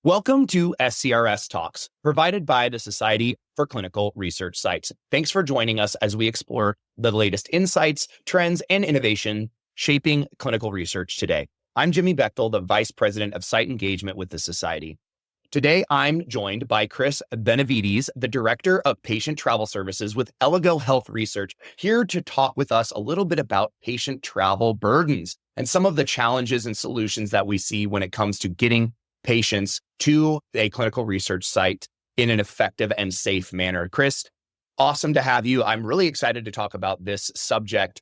Welcome to SCRS Talks, provided by the Society for Clinical Research Sites. Thanks for joining us as we explore the latest insights, trends, and innovation shaping clinical research today. I'm Jimmy Bechtel, the Vice President of Site Engagement with the Society. Today, I'm joined by Chris Benavides, the Director of Patient Travel Services with Elligo Health Research, here to talk with us a little bit about patient travel burdens and some of the challenges and solutions that we see when it comes to getting patients to a clinical research site in an effective and safe manner. Chris, awesome to have you. I'm really excited to talk about this subject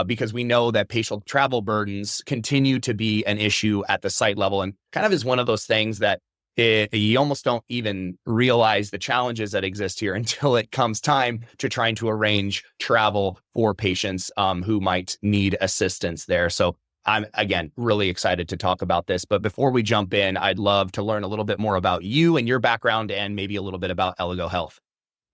because we know that patient travel burdens continue to be an issue at the site level and kind of is one of those things that you almost don't even realize the challenges that exist here until it comes time to trying to arrange travel for patients who might need assistance there. So I'm, again, really excited to talk about this. But before we jump in, I'd love to learn a little bit more about you and your background and maybe a little bit about Elligo Health.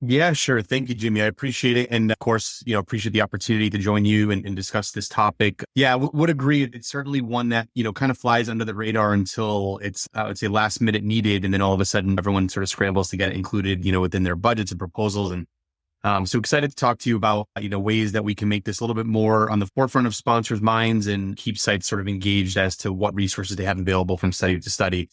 Yeah, sure. Thank you, Jimmy. I appreciate it. And of course, appreciate the opportunity to join you and discuss this topic. Yeah, would agree. It's certainly one that, kind of flies under the radar until it's, I would say, last minute needed. And then all of a sudden, everyone sort of scrambles to get it included, within their budgets and proposals. And so excited to talk to you about, ways that we can make this a little bit more on the forefront of sponsors' minds and keep sites sort of engaged as to what resources they have available from study to study.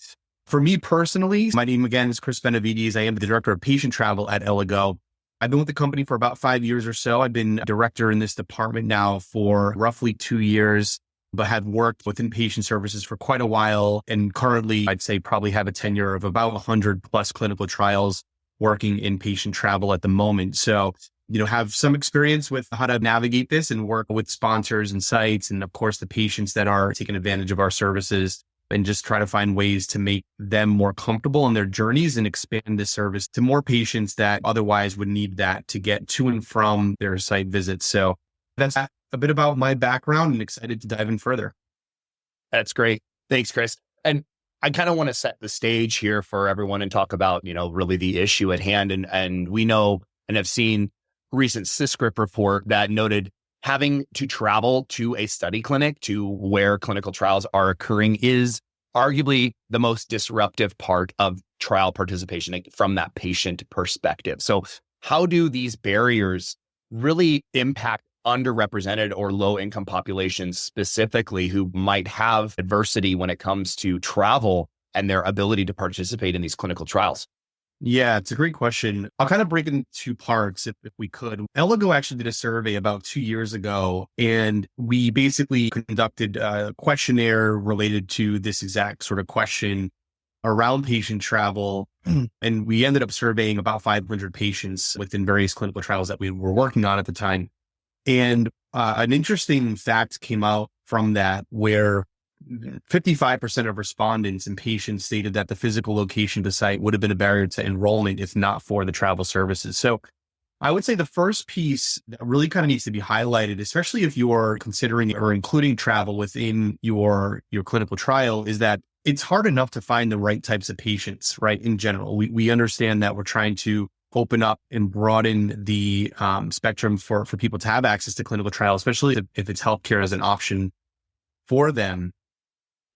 For me personally, my name again is Chris Benavides. I am the Director of Patient Travel at Elligo. I've been with the company for about 5 years or so. I've been a director in this department now for roughly 2 years, but have worked within patient services for quite a while. And currently, I'd say probably have a tenure of about 100 plus clinical trials working in patient travel at the moment. So, have some experience with how to navigate this and work with sponsors and sites, and of course, the patients that are taking advantage of our services, and just try to find ways to make them more comfortable in their journeys and expand the service to more patients that otherwise would need that to get to and from their site visits. So that's a bit about my background and excited to dive in further. That's great. Thanks, Chris. And I kind of want to set the stage here for everyone and talk about, really the issue at hand. And we know and have seen recent CISCRP report that noted having to travel to a study clinic to where clinical trials are occurring is arguably the most disruptive part of trial participation from that patient perspective. So how do these barriers really impact underrepresented or low income populations specifically who might have adversity when it comes to travel and their ability to participate in these clinical trials? Yeah, it's a great question. I'll kind of break it into two parts if we could. Elligo actually did a survey about 2 years ago, and we basically conducted a questionnaire related to this exact sort of question around patient travel. And we ended up surveying about 500 patients within various clinical trials that we were working on at the time. And an interesting fact came out from that where 55% of respondents and patients stated that the physical location of the site would have been a barrier to enrollment if not for the travel services. So I would say the first piece that really kind of needs to be highlighted, especially if you're considering or including travel within your clinical trial, is that it's hard enough to find the right types of patients, right? In general, we understand that we're trying to open up and broaden the spectrum for people to have access to clinical trials, especially if it's healthcare as an option for them.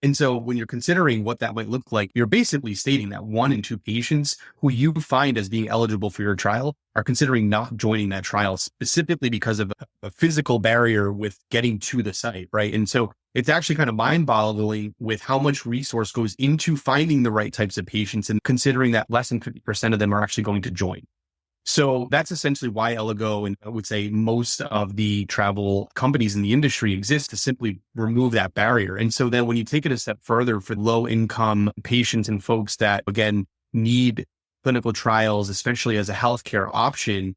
And so when you're considering what that might look like, you're basically stating that 1 in 2 patients who you find as being eligible for your trial are considering not joining that trial specifically because of a physical barrier with getting to the site, right? And so it's actually kind of mind-boggling with how much resource goes into finding the right types of patients and considering that less than 50% of them are actually going to join. So that's essentially why Elligo and I would say most of the travel companies in the industry exist to simply remove that barrier. And so then when you take it a step further for low income patients and folks that, again, need clinical trials, especially as a healthcare option,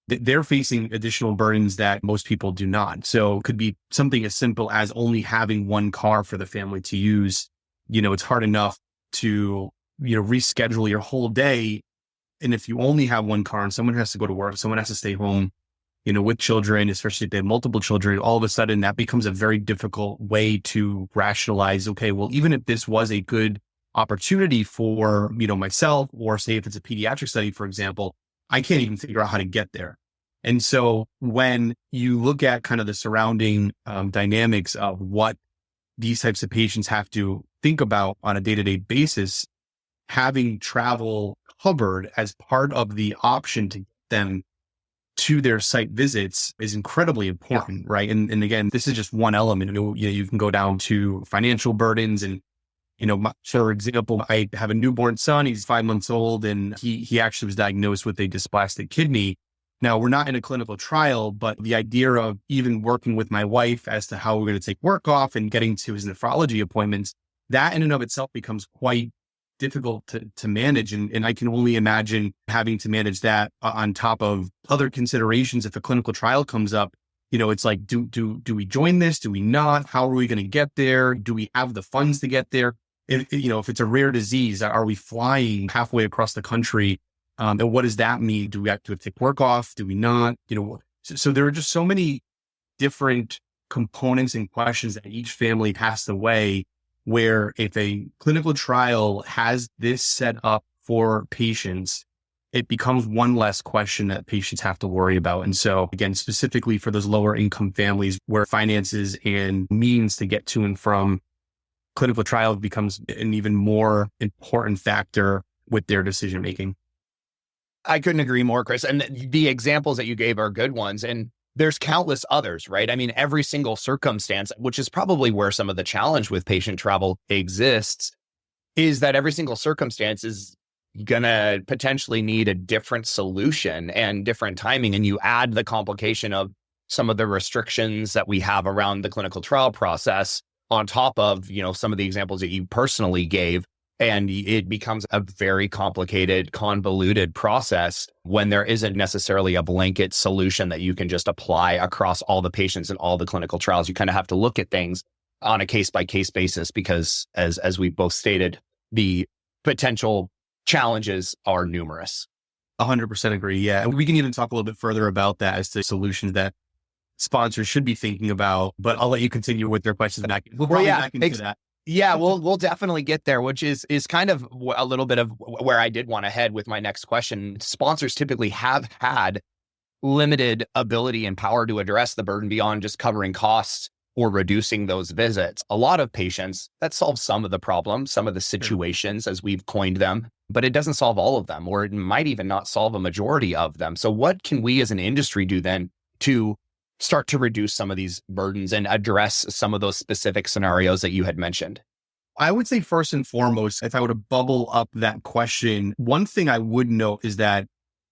they're facing additional burdens that most people do not. So it could be something as simple as only having one car for the family to use. It's hard enough to, reschedule your whole day. And if you only have one car and someone has to go to work, someone has to stay home, with children, especially if they have multiple children, all of a sudden that becomes a very difficult way to rationalize, okay, well, even if this was a good opportunity for, myself, or say if it's a pediatric study, for example, I can't even figure out how to get there. And so when you look at kind of the surrounding dynamics of what these types of patients have to think about on a day-to-day basis, having travel covered as part of the option to get them to their site visits is incredibly important, right? And again, this is just one element. You can go down to financial burdens and, for example, I have a newborn son. He's 5 months old, and he actually was diagnosed with a dysplastic kidney. Now, we're not in a clinical trial, but the idea of even working with my wife as to how we're going to take work off and getting to his nephrology appointments, that in and of itself becomes quite difficult to manage. And I can only imagine having to manage that on top of other considerations. If a clinical trial comes up, it's like, do we join this? Do we not? How are we going to get there? Do we have the funds to get there? If it's a rare disease, are we flying halfway across the country? And what does that mean? Do we have to take work off? Do we not? So there are just so many different components and questions that each family has to weigh, where if a clinical trial has this set up for patients, it becomes one less question that patients have to worry about. And so again, specifically for those lower income families where finances and means to get to and from clinical trials becomes an even more important factor with their decision making. I couldn't agree more, Chris. And the examples that you gave are good ones. And there's countless others, right? I mean, every single circumstance, which is probably where some of the challenge with patient travel exists, is that every single circumstance is going to potentially need a different solution and different timing. And you add the complication of some of the restrictions that we have around the clinical trial process on top of, some of the examples that you personally gave. And it becomes a very complicated, convoluted process when there isn't necessarily a blanket solution that you can just apply across all the patients and all the clinical trials. You kind of have to look at things on a case-by-case basis because, as we both stated, the potential challenges are numerous. 100% agree. Yeah. And we can even talk a little bit further about that as to solutions that sponsors should be thinking about, but I'll let you continue with their questions. We'll probably back into that. Yeah, we'll definitely get there, which is kind of a little bit of where I did want to head with my next question. Sponsors typically have had limited ability and power to address the burden beyond just covering costs or reducing those visits. A lot of patients, that solves some of the problems, some of the situations as we've coined them, but it doesn't solve all of them, or it might even not solve a majority of them. So what can we as an industry do then to start to reduce some of these burdens and address some of those specific scenarios that you had mentioned? I would say first and foremost, if I were to bubble up that question, one thing I would note is that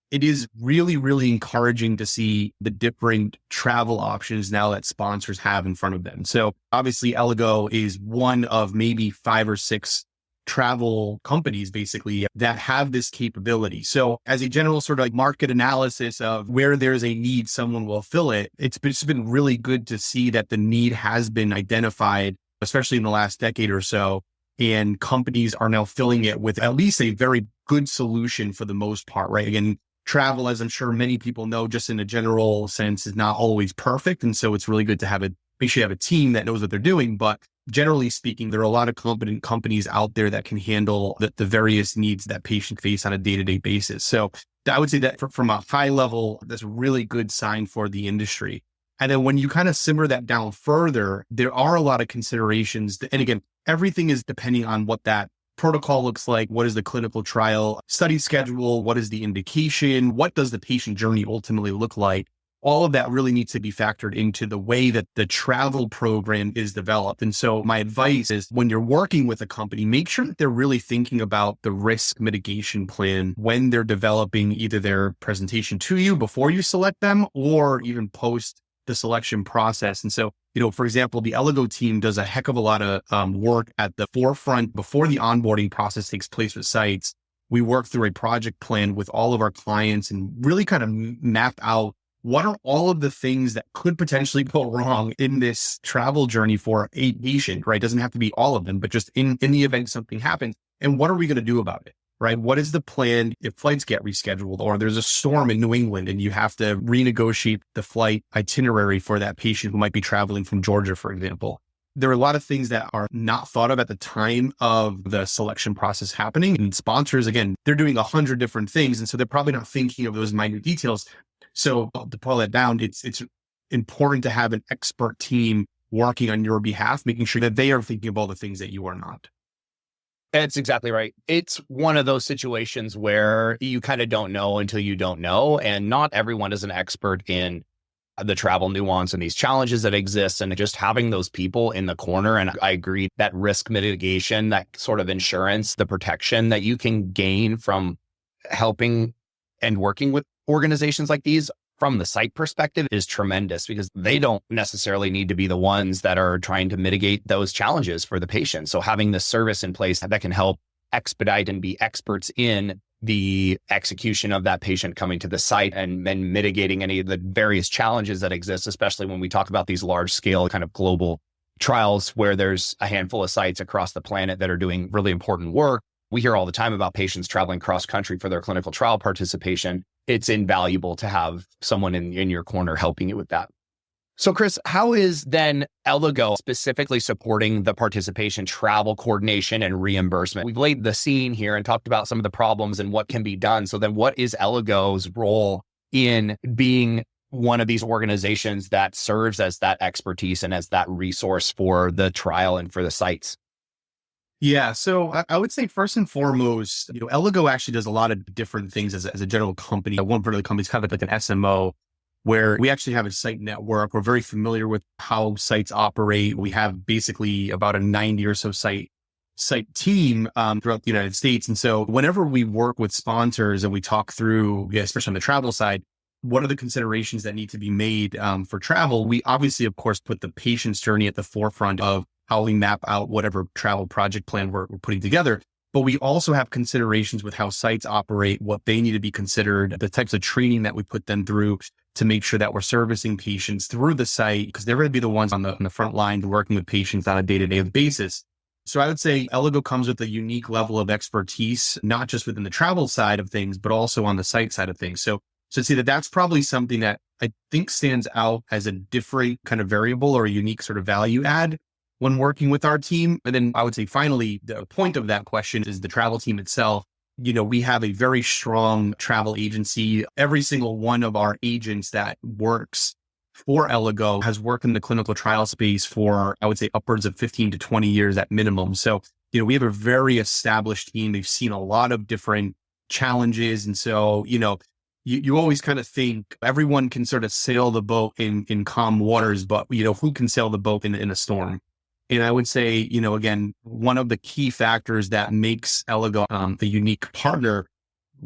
it is really, really encouraging to see the different travel options now that sponsors have in front of them. So obviously Ellago is one of maybe 5 or 6 travel companies basically that have this capability. So as a general sort of like market analysis of where there's a need, someone will fill it. It's been really good to see that the need has been identified, especially in the last decade or so. And companies are now filling it with at least a very good solution for the most part, right? Again, travel, as I'm sure many people know, just in a general sense, is not always perfect. And so it's really good to make sure you have a team that knows what they're doing. But generally speaking, there are a lot of competent companies out there that can handle the various needs that patients face on a day-to-day basis. So I would say that from a high level, that's a really good sign for the industry. And then when you kind of simmer that down further, there are a lot of considerations. And again, everything is depending on what that protocol looks like. What is the clinical trial study schedule? What is the indication? What does the patient journey ultimately look like? All of that really needs to be factored into the way that the travel program is developed. And so my advice is when you're working with a company, make sure that they're really thinking about the risk mitigation plan when they're developing either their presentation to you before you select them or even post the selection process. And so, for example, the Ellago team does a heck of a lot of work at the forefront before the onboarding process takes place with sites. We work through a project plan with all of our clients and really kind of map out what are all of the things that could potentially go wrong in this travel journey for a patient, right? It doesn't have to be all of them, but just in the event something happens. And what are we going to do about it? Right? What is the plan if flights get rescheduled or there's a storm in New England and you have to renegotiate the flight itinerary for that patient who might be traveling from Georgia, for example? There are a lot of things that are not thought of at the time of the selection process happening. And sponsors, again, they're doing 100 different things. And so they're probably not thinking of those minute details. So to pull that down, it's important to have an expert team working on your behalf, making sure that they are thinking of all the things that you are not. It's exactly right. It's one of those situations where you kind of don't know until you don't know. And not everyone is an expert in the travel nuance and these challenges that exist, and just having those people in the corner. And I agree that risk mitigation, that sort of insurance, the protection that you can gain from helping and working with organizations like these from the site perspective is tremendous, because they don't necessarily need to be the ones that are trying to mitigate those challenges for the patient. So having the service in place that can help expedite and be experts in the execution of that patient coming to the site and then mitigating any of the various challenges that exist, especially when we talk about these large scale kind of global trials where there's a handful of sites across the planet that are doing really important work. We hear all the time about patients traveling cross country for their clinical trial participation. It's invaluable to have someone in your corner helping you with that. So Chris, how is then Elegoo specifically supporting the participation, travel coordination, and reimbursement? We've laid the scene here and talked about some of the problems and what can be done. So then what is Elegoo's role in being one of these organizations that serves as that expertise and as that resource for the trial and for the sites? Yeah, so I would say first and foremost, Elegoo actually does a lot of different things as a general company. One part of the company is kind of like an SMO, where we actually have a site network. We're very familiar with how sites operate. We have basically about a 90 or so site team throughout the United States. And so whenever we work with sponsors and we talk through, especially on the travel side, what are the considerations that need to be made for travel? We obviously, of course, put the patient's journey at the forefront of how we map out whatever travel project plan we're putting together. But we also have considerations with how sites operate, what they need to be considered, the types of training that we put them through to make sure that we're servicing patients through the site, because they're going to be the ones on the front line working with patients on a day-to-day basis. So I would say Elegoo comes with a unique level of expertise, not just within the travel side of things, but also on the site side of things. So see that's probably something that I think stands out as a different kind of variable or a unique sort of value add when working with our team. And then I would say finally, the point of that question is the travel team itself. We have a very strong travel agency. Every single one of our agents that works for Elegoo has worked in the clinical trial space for, I would say, upwards of 15 to 20 years at minimum. So, we have a very established team. They've seen a lot of different challenges. And so, you always kind of think everyone can sort of sail the boat in calm waters, but, who can sail the boat in a storm? And I would say, again, one of the key factors that makes Elegoo a unique partner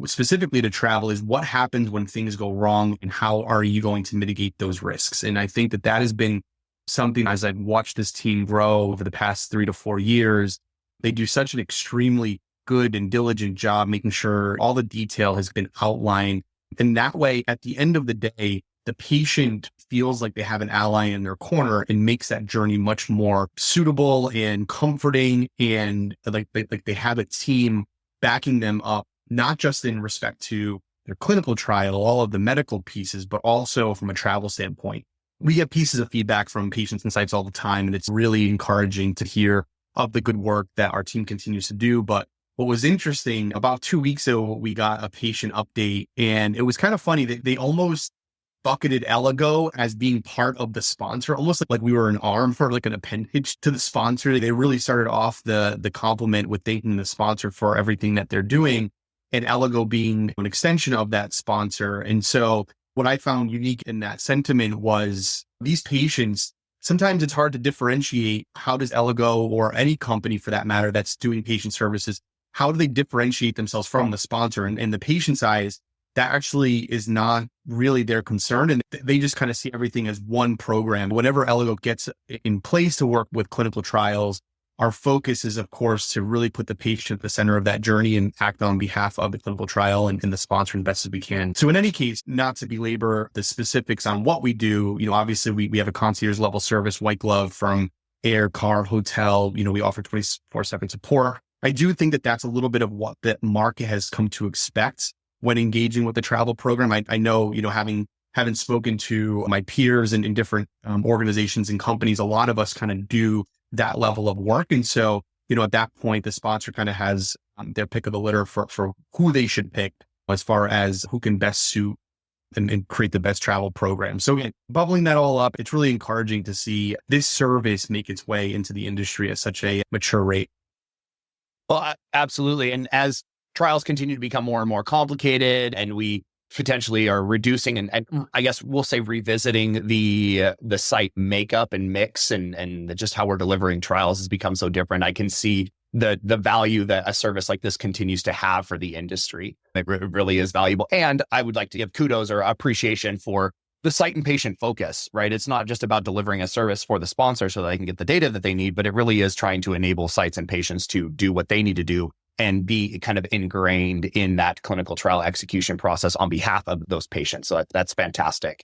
specifically to travel is what happens when things go wrong and how are you going to mitigate those risks? And I think that has been something as I've watched this team grow over the past 3 to 4 years. They do such an extremely good and diligent job making sure all the detail has been outlined. And that way, at the end of the day, the patient feels like they have an ally in their corner and makes that journey much more suitable and comforting. And like they have a team backing them up, not just in respect to their clinical trial, all of the medical pieces, but also from a travel standpoint. We get pieces of feedback from patients and sites all the time, and it's really encouraging to hear of the good work that our team continues to do. But what was interesting, about 2 weeks ago, we got a patient update, and it was kind of funny that they almost bucketed Elegoo as being part of the sponsor, almost like we were an arm for like an appendage to the sponsor. They really started off the compliment with thanking the sponsor for everything that they're doing, and Elegoo being an extension of that sponsor. And so what I found unique in that sentiment was these patients, sometimes it's hard to differentiate how does Elegoo, or any company for that matter that's doing patient services, how do they differentiate themselves from the sponsor? And in the patient's eyes, that actually is not really their concern. And they just kind of see everything as one program. Whenever Elegoo gets in place to work with clinical trials, our focus is, of course, to really put the patient at the center of that journey and act on behalf of the clinical trial and the sponsor as best as we can. So in any case, not to belabor the specifics on what we do, obviously we have a concierge level service, white glove, from air, car, hotel, we offer 24/7 support. I do think that that's a little bit of what the market has come to expect when engaging with the travel program. I know, having spoken to my peers in different organizations and companies, a lot of us kind of do that level of work. And so, at that point, the sponsor kind of has their pick of the litter for who they should pick as far as who can best suit and create the best travel program. So again, bubbling that all up, it's really encouraging to see this service make its way into the industry at such a mature rate. Absolutely. And as trials continue to become more and more complicated, and we potentially are reducing and I guess we'll say revisiting the site makeup and mix and just how we're delivering trials has become so different. I can see the value that a service like this continues to have for the industry. It really is valuable. And I would like to give kudos or appreciation for the site and patient focus, right? It's not just about delivering a service for the sponsor so that they can get the data that they need, but it really is trying to enable sites and patients to do what they need to do and be kind of ingrained in that clinical trial execution process on behalf of those patients. So that's fantastic.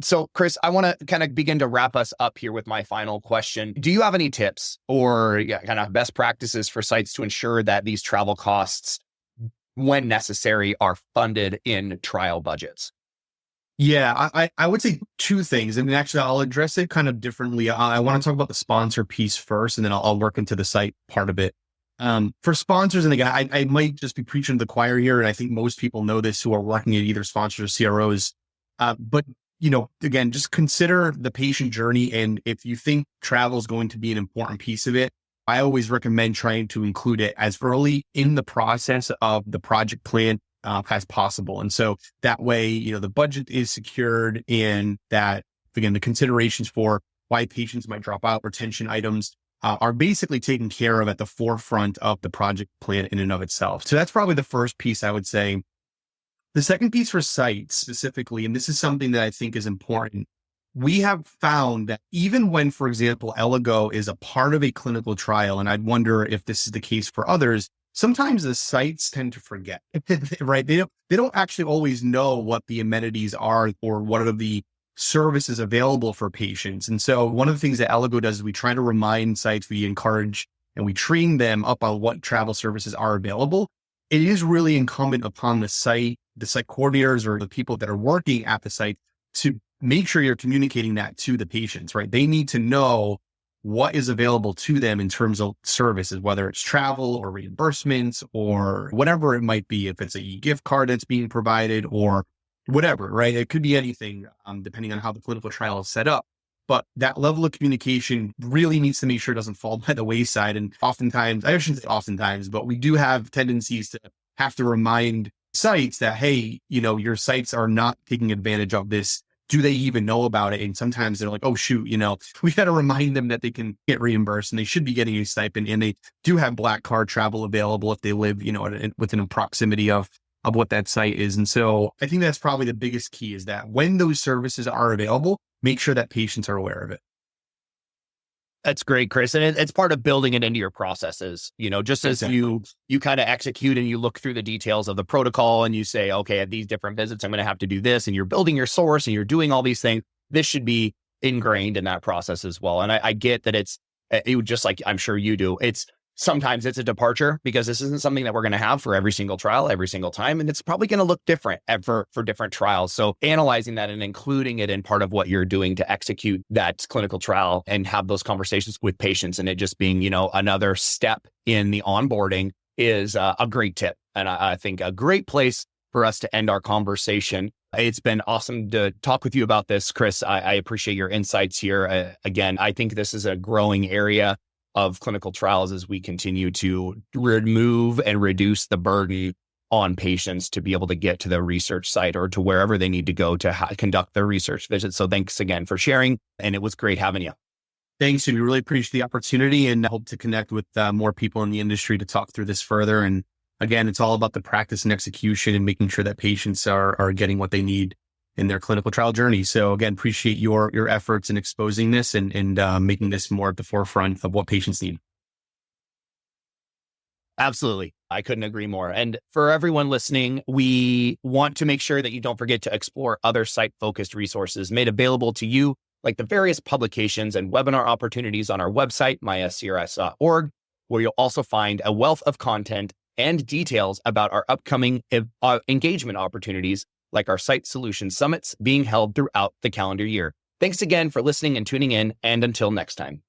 So, Chris, I want to kind of begin to wrap us up here with my final question. Do you have any tips or kind of best practices for sites to ensure that these travel costs, when necessary, are funded in trial budgets? Yeah, I would say two things. And actually, I'll address it kind of differently. I want to talk about the sponsor piece first, and then I'll work into the site part of it. For sponsors, and again, I might just be preaching to the choir here, and I think most people know this who are working at either sponsors or CROs. But again, just consider the patient journey, and if you think travel is going to be an important piece of it, I always recommend trying to include it as early in the process of the project plan as possible. And so that way, the budget is secured, and that again, the considerations for why patients might drop out, retention items, are basically taken care of at the forefront of the project plan in and of itself. So that's probably the first piece I would say. The second piece for sites specifically, and this is something that I think is important, we have found that even when, for example, Ellago is a part of a clinical trial, and I'd wonder if this is the case for others, sometimes the sites tend to forget, right? They don't actually always know what the amenities are or what are the services available for patients. And so one of the things that Ellago does is we try to remind sites, we encourage and we train them up on what travel services are available. It is really incumbent upon the site coordinators or the people that are working at the site to make sure you're communicating that to the patients, right? They need to know what is available to them in terms of services, whether it's travel or reimbursements or whatever it might be, if it's a gift card that's being provided or whatever, right? It could be anything, depending on how the clinical trial is set up. But that level of communication really needs to make sure it doesn't fall by the wayside. And oftentimes, I shouldn't say oftentimes, but we do have tendencies to have to remind sites that, hey, your sites are not taking advantage of this. Do they even know about it? And sometimes they're like, oh, shoot, we got to remind them that they can get reimbursed and they should be getting a stipend. And they do have Black Card travel available if they live, within proximity of what that site is. And so I think that's probably the biggest key, is that when those services are available, make sure that patients are aware of it. That's great, Chris. And it's part of building it into your processes, just as you kind of execute and you look through the details of the protocol and you say, okay, at these different visits, I'm going to have to do this. And you're building your source and you're doing all these things. This should be ingrained in that process as well. And I get that it would, just like I'm sure you do, sometimes it's a departure because this isn't something that we're going to have for every single trial, every single time. And it's probably going to look different for different trials. So analyzing that and including it in part of what you're doing to execute that clinical trial and have those conversations with patients, and it just being, another step in the onboarding is a great tip. And I think a great place for us to end our conversation. It's been awesome to talk with you about this, Chris. I appreciate your insights here. Again, I think this is a growing area of clinical trials as we continue to remove and reduce the burden on patients to be able to get to the research site or to wherever they need to go to conduct their research visits. So thanks again for sharing. And it was great having you. Thanks. We really appreciate the opportunity and hope to connect with more people in the industry to talk through this further. And again, it's all about the practice and execution and making sure that patients are getting what they need in their clinical trial journey. So again, appreciate your efforts in exposing this and making this more at the forefront of what patients need. Absolutely. I couldn't agree more. And for everyone listening, we want to make sure that you don't forget to explore other site-focused resources made available to you, like the various publications and webinar opportunities on our website, myscrs.org, where you'll also find a wealth of content and details about our upcoming engagement opportunities, like our Site Solution Summits being held throughout the calendar year. Thanks again for listening and tuning in, and until next time.